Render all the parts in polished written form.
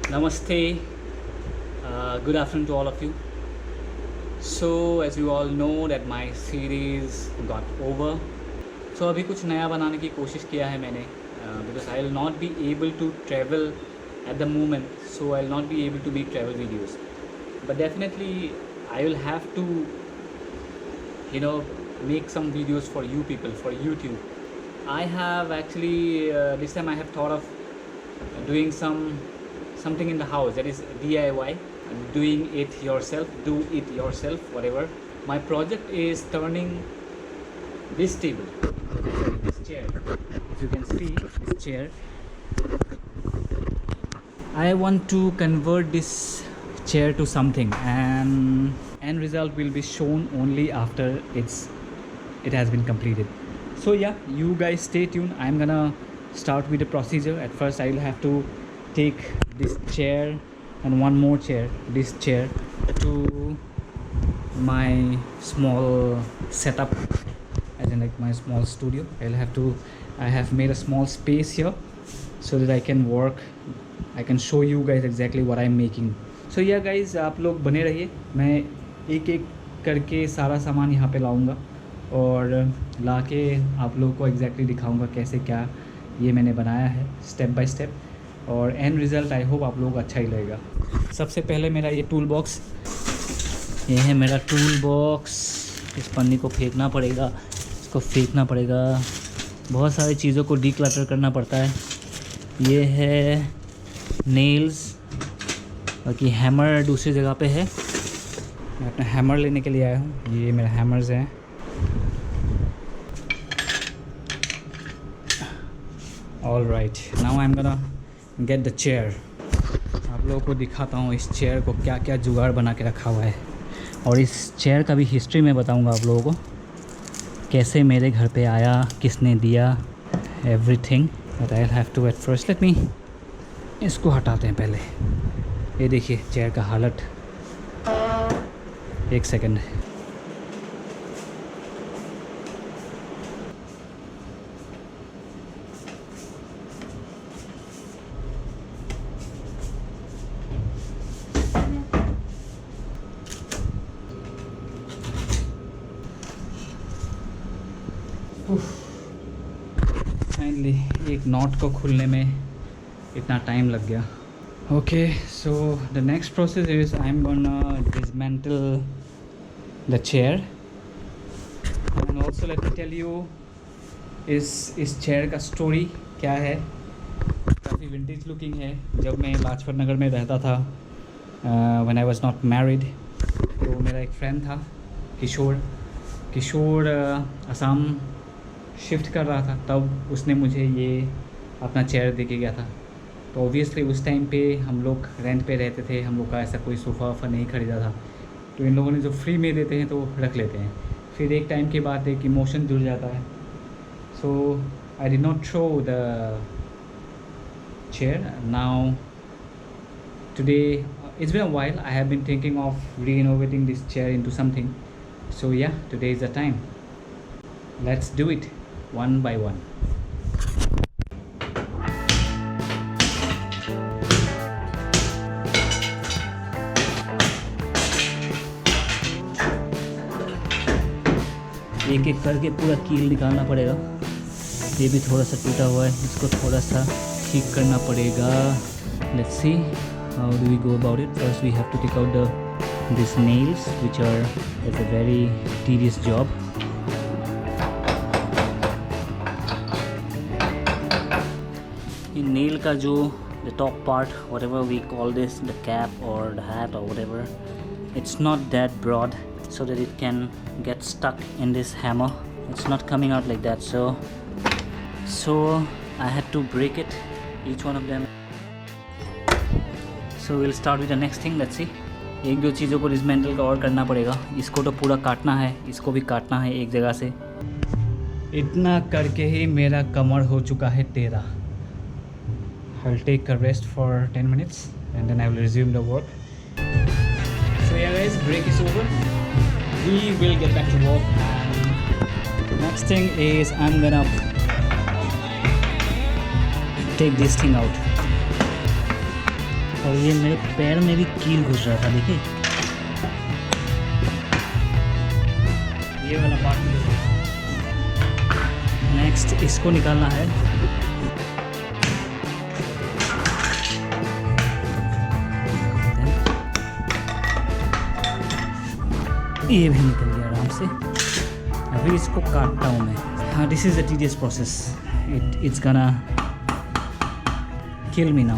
Namaste. Good afternoon to all of you. So as you all know that my series got over. So अभी कुछ नया बनाने की कोशिश किया है मैंने because I will not be able to travel at the moment. So I will not be able to make travel videos. But definitely I will have to make some videos for you people, for YouTube. I have actually this time I have thought of doing something in the house, that is DIY, doing it yourself, do it yourself, whatever. My project is turning this table, sorry, this chair, if you can see this chair, I want to convert this chair to something, and end result will be shown only after it has been completed. So yeah, you guys stay tuned. I'm gonna start with the procedure. At first I will have to take this chair and one more chair, this chair, to my small setup, as in like my small studio. I have made a small space here so that I can work. I can show you guys exactly what I'm making. So yeah guys, आप लोग बने रहिए. मैं एक एक करके सारा सामान यहाँ पे लाऊंगा और ला के आप लोगों को एग्जैक्टली दिखाऊंगा कैसे क्या ये मैंने बनाया है, स्टेप बाय स्टेप. और एंड रिज़ल्ट आई होप आप लोगों को अच्छा ही लगेगा. सबसे पहले मेरा ये टूल बॉक्स, ये है मेरा टूल बॉक्स. इस पन्नी को फेंकना पड़ेगा, इसको फेंकना पड़ेगा. बहुत सारी चीज़ों को डीक्लटर करना पड़ता है. ये है नेल्स, बाकी हैमर दूसरी जगह पे है. मैं अपना हैमर लेने के लिए आया हूँ. ये मेरा हैमर्स हैं. All right, now I am gonna get the chair. आप लोगों को दिखाता हूँ इस चेयर को क्या क्या जुगाड़ बना के रखा हुआ है, और इस चेयर का भी हिस्ट्री मैं बताऊँगा आप लोगों को, कैसे मेरे घर पे आया, किसने दिया, everything. But I have to at first let me, इसको हटाते हैं पहले. ये देखिए चेयर का हालत. एक सेकंड. फाइनली एक नॉट को खुलने में इतना टाइम लग गया. Okay, so the next process is I am gonna dismantle the chair. And also let me tell you इस चेयर का स्टोरी क्या है. काफ़ी विंटेज लुकिंग है. जब मैं लाजपत नगर में रहता था, when I was not married, तो मेरा एक फ्रेंड था किशोर असम शिफ्ट कर रहा था. तब उसने मुझे ये अपना चेयर दे के गया था. तो ऑब्वियसली उस टाइम पे हम लोग रेंट पे रहते थे, हम लोग का ऐसा कोई सोफ़ा वोफ़ा नहीं ख़रीदा था. तो इन लोगों ने जो फ्री में देते हैं तो रख लेते हैं. फिर एक टाइम के बाद एक इमोशन जुड़ जाता है. So I did not throw the chair. Now today it's been a while. I have been thinking of renovating this chair into something. So yeah, today is the time. Let's do it one by one. एक एक करके पूरा कील निकालना पड़ेगा. ये भी थोड़ा सा टूटा हुआ है, इसको थोड़ा सा ठीक करना पड़ेगा. Let's see how do we go about it. First we have to take out these nails, which are a very tedious job. In nail का जो the top part, whatever we call this, the cap or the hat or whatever, it's not that broad so that it can get stuck in this hammer. It's not coming out like that, so I had to break it, each one of them. So we'll start with the next thing. Let's see. एक दो चीज़ों को dismantle का और करना पड़ेगा. इसको तो पूरा काटना है, इसको भी काटना है एक जगह से. इतना करके ही मेरा कमर हो चुका है टेढ़ा. I'll take a rest for 10 minutes and then I will resume the work. So yeah guys, break is over. We will get back to work. And next thing is I'm gonna take this thing out. और ये मेरे पैर में भी कील घुस रहा था, देखिए ये वाला पार्ट। नेक्स्ट इसको निकालना है। ये भी निकल गया आराम से। अभी इसको काटता हूँ मैं। हाँ, this is a tedious process, it's गना किल मी नाउ।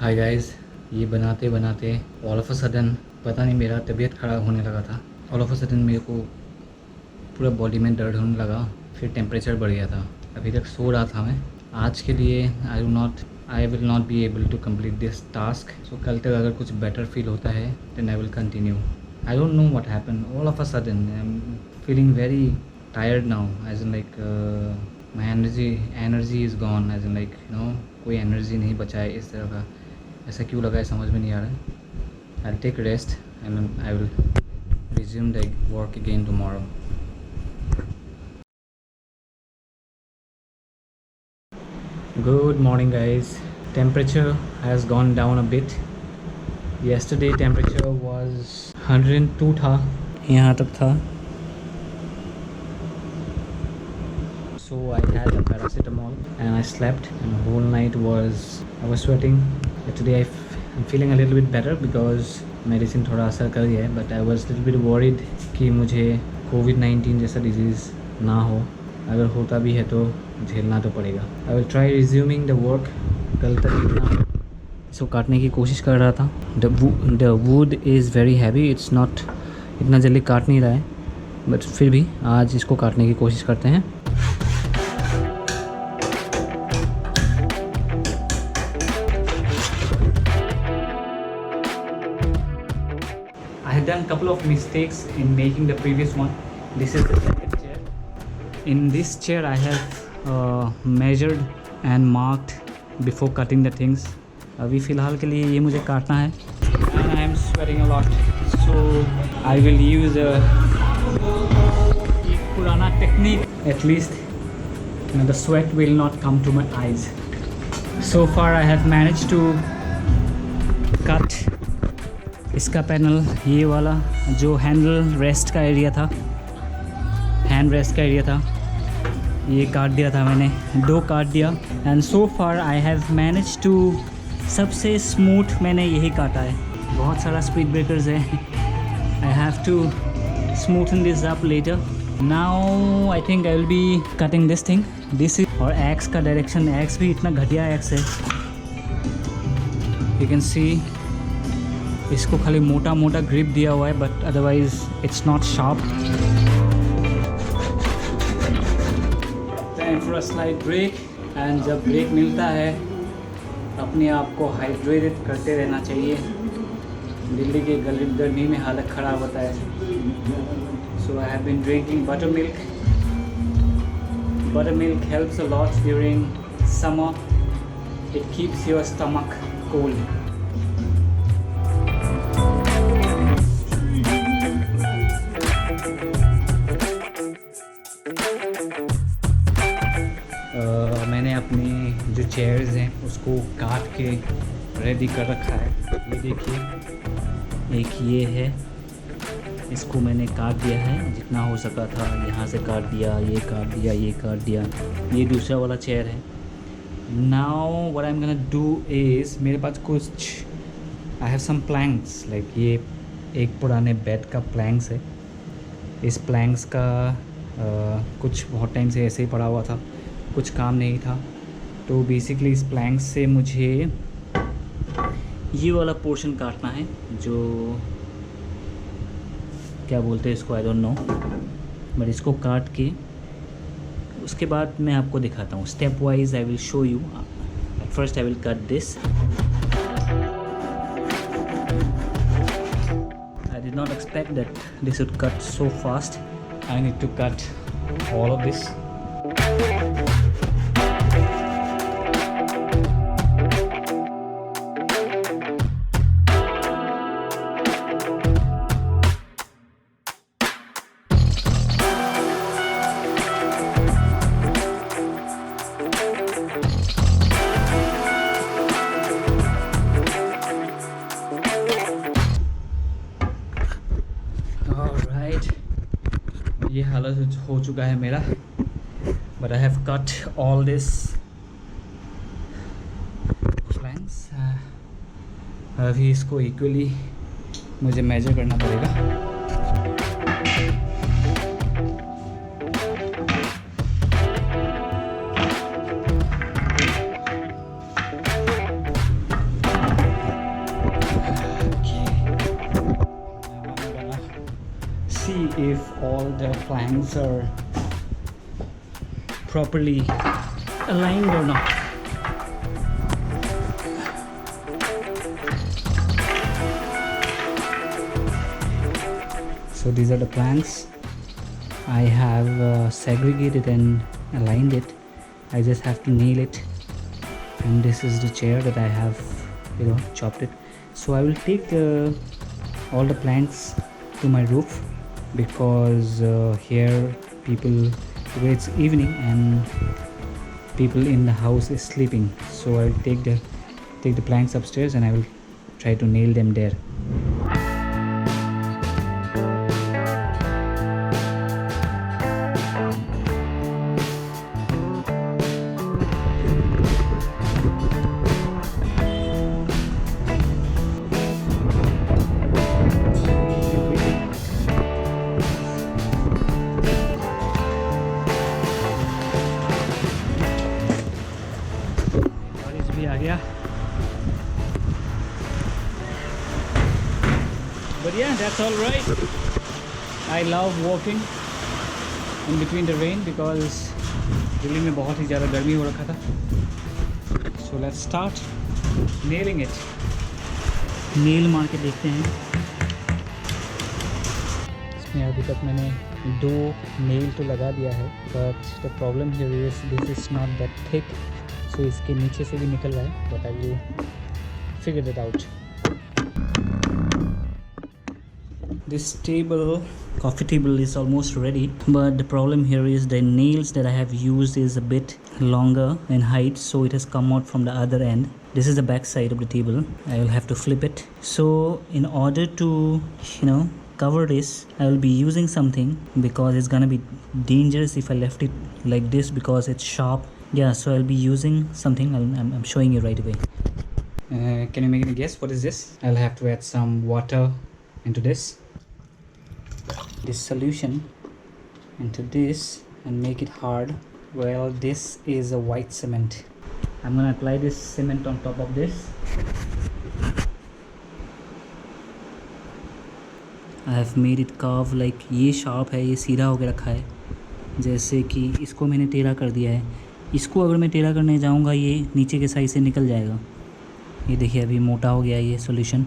हाय गाइस, ये बनाते बनाते ऑल ऑफ अ सडन पता नहीं मेरा तबीयत ख़राब होने लगा था। ऑल ऑफ अ सडन मेरे को पूरा बॉडी में दर्द होने लगा, फिर टेम्परेचर बढ़ गया था। अभी तक सो रहा था मैं। आज के लिए I will not be able to complete this task. So कल तक अगर कुछ बेटर फील होता है then I will continue. I don't know what happen, all of a sudden I am feeling very tired now, as in like my energy is gone, as in like कोई energy नहीं बचा है इस तरह का। ऐसा क्यों लगा है समझ में नहीं आ रहा। I take rest and I will resume the work again tomorrow. Good morning guys. Temperature has gone down a bit. Yesterday temperature was 102 था, यहाँ तक था. So I had a paracetamol and I slept, and the whole night I was sweating. But today I'm feeling a little bit better because medicine थोड़ा असर कर गया है. But I was little bit worried कि मुझे कोविड-19 जैसा disease ना हो. अगर होता भी है तो झेलना तो पड़ेगा. I will try resuming the work. कल तक इतना इसको काटने की कोशिश कर रहा था. The wood is very heavy, it's not इतना जल्दी काट नहीं रहा है, बट फिर भी आज इसको काटने की कोशिश करते हैं. I had done a couple of mistakes in making the previous one. This is the second chair. In this chair I have measured and marked before cutting the things. अभी फ़िलहाल के लिए ये मुझे काटना है. And I am sweating a lot, so I will use एक पुराना technique. At least the sweat will not come to my eyes. So far I have managed to cut इसका पैनल, ये वाला जो हैंडल रेस्ट का area था, hand rest का area था, ये काट दिया था मैंने. 2 काट दिया. And so far I have manage to, सबसे स्मूथ मैंने यही काटा है. बहुत सारा स्पीड ब्रेकर्स है. I have to smoothen this up later. Now I think I will be cutting this thing. This is, और एक्स का डायरेक्शन, एक्स भी इतना घटिया एक्स है. यू कैन सी इसको खाली मोटा मोटा ग्रिप दिया हुआ है, but otherwise it's not sharp. Time for a slight break. And जब ब्रेक मिलता है अपने आप को हाइड्रेटेड करते रहना चाहिए. दिल्ली के गर्मी में हालत ख़राब होता है. So I have been drinking butter milk. Butter milk helps a lot during summer. It keeps your stomach cold. मैंने अपने जो चेयर्स हैं उसको काट के रेडी कर रखा है. ये देखिए, एक ये है, इसको मैंने काट दिया है जितना हो सका था. यहाँ से काट दिया, ये काट दिया, ये काट दिया. ये दूसरा वाला चेयर है. Now what I am gonna do is, मेरे पास कुछ, I have some planks, like ये एक पुराने बेड का प्लैंक्स है. इस प्लैंक्स का कुछ बहुत टाइम से ऐसे ही पड़ा हुआ था, कुछ काम नहीं था. तो बेसिकली इस प्लैंक से मुझे ये वाला पोर्शन काटना है, जो क्या बोलते हैं इसको, आई डोंट नो, बट इसको काट के उसके बाद मैं आपको दिखाता हूँ. Step wise I will show you. At first I will cut this. I did not expect that this would cut so fast. I need to cut all of this. हालत हो चुका है मेरा, but I have cut all this flanks. अभी इसको equally मुझे major करना पड़ेगा। See if all the flanks are properly aligned or not. So these are the planks. I have segregated and aligned it. I just have to nail it, and this is the chair that I have, chopped it. So I will take all the planks to my roof, because here it's evening and people in the house is sleeping. So I will take the planks upstairs and I will try to nail them there. आ गया, but yeah, that's all right. I love walking in between the rain because Delhi में बहुत ही ज़्यादा गर्मी हो रखा था. So let's start nailing it. Nail मार के देखते हैं। इसमें अभी तक मैंने 2 नेल तो लगा दिया है, but the problem here is this is not that thick. So इसके नीचे से भी निकल रहा है, but I will figure that out. This coffee table is almost ready, but the problem here is the nails that I have used is a bit longer in height, so it has come out from the other end. This is the back side of the table. I will have to flip it. So in order to cover this, I will be using something, because it's gonna be dangerous if I left it like this because it's sharp. Yeah, so I'll be using something. I'm showing you right away. Can you make any guess? What is this? I'll have to add some water into this Solution into this and make it hard. Well, this is a white cement. I'm gonna apply this cement on top of this. I have made it curve like ये sharp है, ये सीधा होकर रखा है, जैसे कि इसको मैंने टेढ़ा कर दिया है। इसको अगर मैं टेढ़ा करने जाऊंगा ये नीचे के साइड से निकल जाएगा। ये देखिए अभी मोटा हो गया ये solution.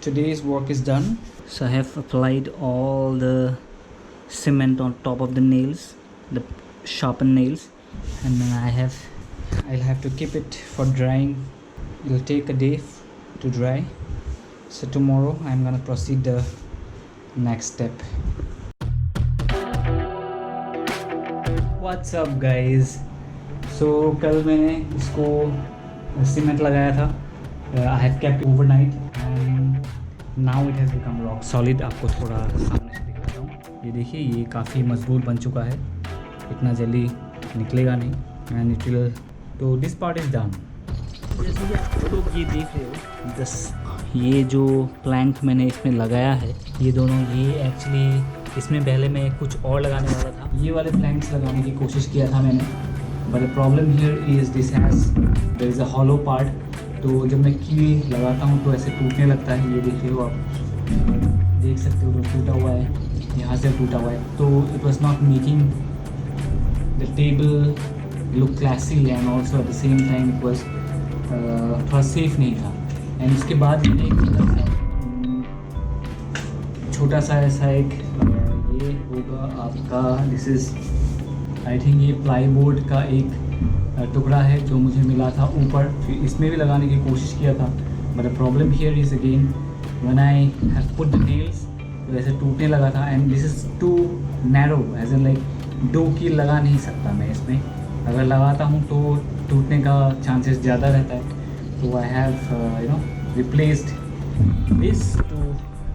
Today's work is done. So I have applied all the cement on top of the nails, the sharpened nails, and then I'll have to keep it for drying. It'll take a day to dry. So tomorrow I'm gonna proceed the next step. What's up guys? So कल मैंने इसको cement लगाया था. I have kept it overnight and now it has become rock solid. आपको थोड़ा सामने से दिखाता हूँ. ये देखिए ये काफ़ी मजबूत बन चुका है, इतना जल्दी निकलेगा नहीं. And it will, तो this part is done. जैसे कि आप लोग ये देख रहे हो, ये जो प्लैंक मैंने इसमें लगाया है, ये दोनों, ये एक्चुअली इसमें पहले मैं कुछ और लगाने वाला था, ये वाले प्लैंक्स लगाने की कोशिश किया था मैंने, but the problem here is this has their is a hollow part. तो जब मैं की लगाता हूँ तो ऐसे टूटने लगता है. ये देख रहे हो आप, देख सकते हो, तो टूटा हुआ है, यहाँ से टूटा हुआ है. तो it was not making the table look classy and also at the same time it was थोड़ा सेफ नहीं था. एंड उसके बाद मैंने एक छोटा सा ऐसा एक ये होगा आपका, दिस इज़ आई थिंक ये प्लाईबोर्ड का एक टुकड़ा है जो मुझे मिला था ऊपर. फिर इसमें भी लगाने की कोशिश किया था, but the problem here is again when I have put the nails, तो ऐसे टूटने लगा था. And this is too narrow, as an like 2 कील लगा नहीं सकता मैं इसमें. अगर लगाता हूँ तो टूटने का चांसेस ज़्यादा रहता है. तो I have replaced this to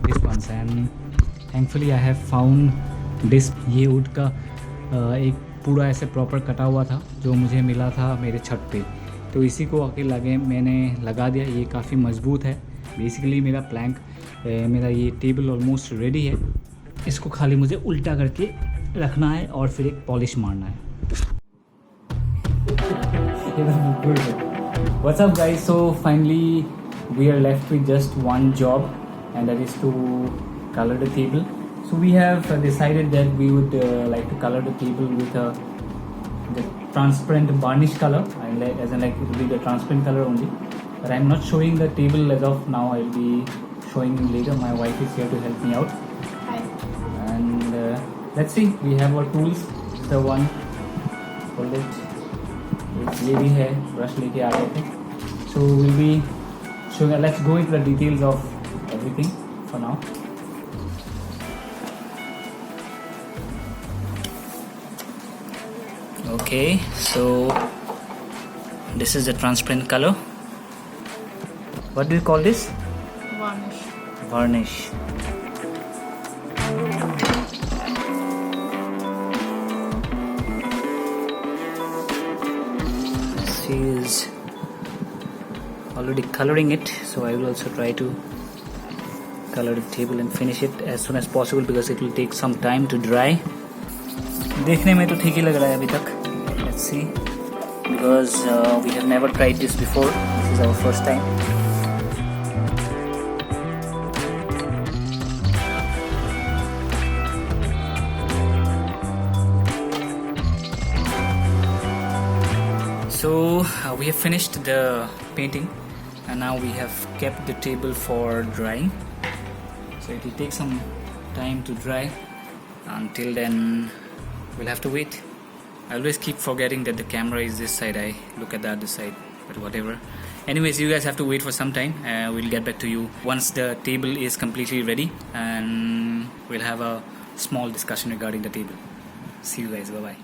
this ones, and thankfully I have found disc ये वुड का एक पूरा ऐसे प्रॉपर कटा हुआ था जो मुझे मिला था मेरे छत पे, तो इसी को आके मैंने लगा दिया। ये काफ़ी मज़बूत है। बेसिकली मेरा प्लैंक मेरा ये टेबल ऑलमोस्ट रेडी है। इसको खाली मुझे उल्टा करके रखना है और फिर एक पॉलिश मारना है। What's up guys? So finally we are left with just one job, and that is to color the table. So we have decided that we would like to color the table with the transparent varnish color, and as in like it will be the transparent color only. But I'm not showing the table as of now. I'll be showing later. My wife is here to help me out. Hi. And let's see. We have our tools. The one, hold it. ये भी है, brush लेके आ गए थे. So we'll be showing. Let's go into the details of everything for now. Okay, so this is the transparent color. What do you call this? Varnish. Varnish. She is already coloring it, so I will also try to color the table and finish it as soon as possible because it will take some time to dry. देखने में तो ठीक ही लग रहा है अभी तक. Let's see, because we have never tried this before. This is our first time. So we have finished the painting, and now we have kept the table for drying. So it will take some time to dry. Until then, we'll have to wait. I always keep forgetting that the camera is this side. I look at the other side, but whatever. Anyways, you guys have to wait for some time. We'll get back to you once the table is completely ready, and we'll have a small discussion regarding the table. See you guys. Bye bye.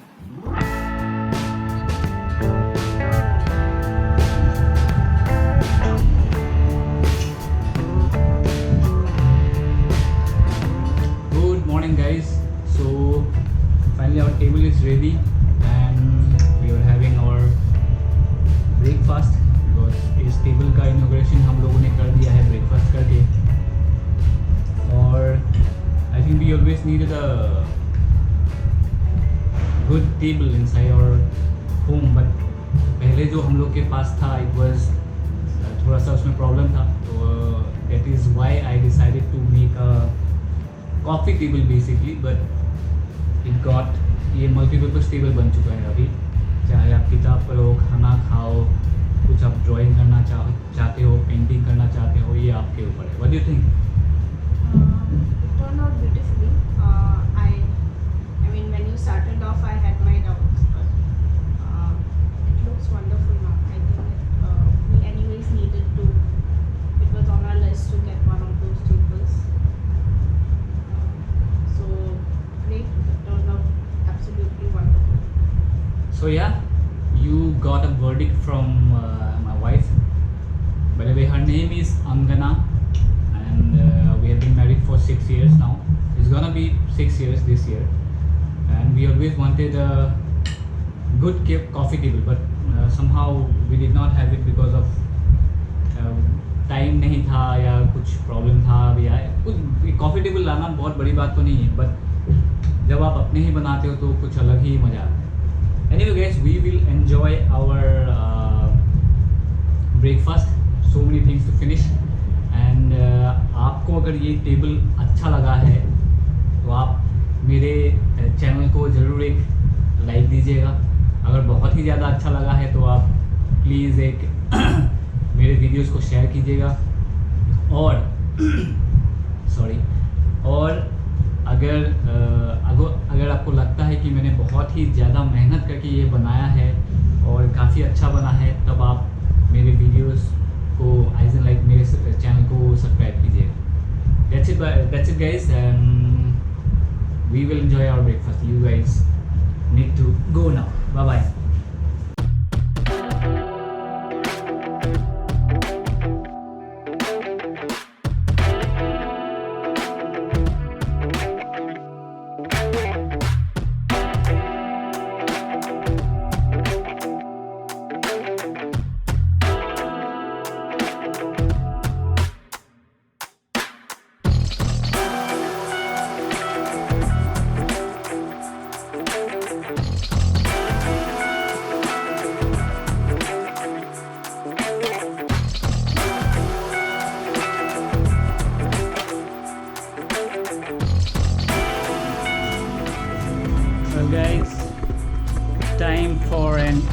Good morning guys. So finally our table is ready and we are having our breakfast because इस table का inauguration हम लोगों ने कर दिया है breakfast करके. और I think we always needed a good table inside our home, but पहले जो हम लोग के पास था it was थोड़ा सा उसमें प्रॉब्लम था, तो that is why I decided to make a coffee table basically, but it got ये मल्टीपर्पज़ टेबल बन चुका है अभी. चाहे आप किताब पढ़ो, खाना खाओ, कुछ आप ड्राइंग करना चाहते हो, पेंटिंग करना चाहते हो, ये आपके ऊपर है. What do you think? It turned out beautifully. I mean, when you started off, I had my doubts, but it looks wonderful now. I think we anyways needed to. It was on our list to get one of those tables. So great. It turned out absolutely wonderful. So yeah, you got a verdict from my wife. By the way, her name is Angana, and we have been married for 6 years now. It's gonna be 6 years this year, and we always wanted a good coffee table, but somehow we did not have it because of time नहीं था या कुछ problem था या कुछ. Coffee table लाना बहुत बड़ी बात तो नहीं है, बट जब आप अपने ही बनाते हो तो कुछ अलग ही मज़ा आता है. Anyway guys, we will enjoy our breakfast. So many things to finish, and आपको अगर ये टेबल अच्छा लगा है तो आप मेरे चैनल को ज़रूर एक लाइक दीजिएगा. अगर बहुत ही ज़्यादा अच्छा लगा है तो आप प्लीज़ एक मेरे वीडियोस को शेयर कीजिएगा. और सॉरी, और अगर आपको लगता है कि मैंने बहुत ही ज़्यादा मेहनत करके ये बनाया है और काफ़ी अच्छा बना है, तब आप मेरे वीडियोस को एज एन लाइक मेरे चैनल को सब्सक्राइब कीजिएगा. That's it guys, and we will enjoy our breakfast. You guys need to go now. Bye bye.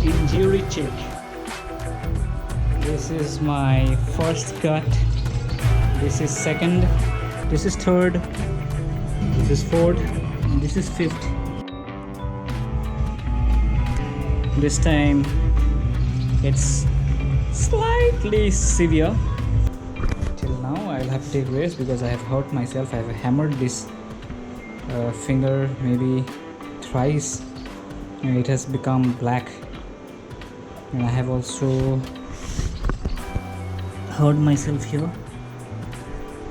injury check. This is my first cut. This is second. This is third. This is fourth. And this is fifth. This time it's slightly severe. Till now I'll have to take rest because I have hurt myself. I have hammered this finger maybe thrice and it has become black, and I have also hurt myself here,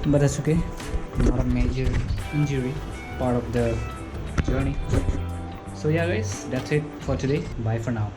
but that's okay, not a major injury, part of the journey. So yeah guys, that's it for today. Bye for now.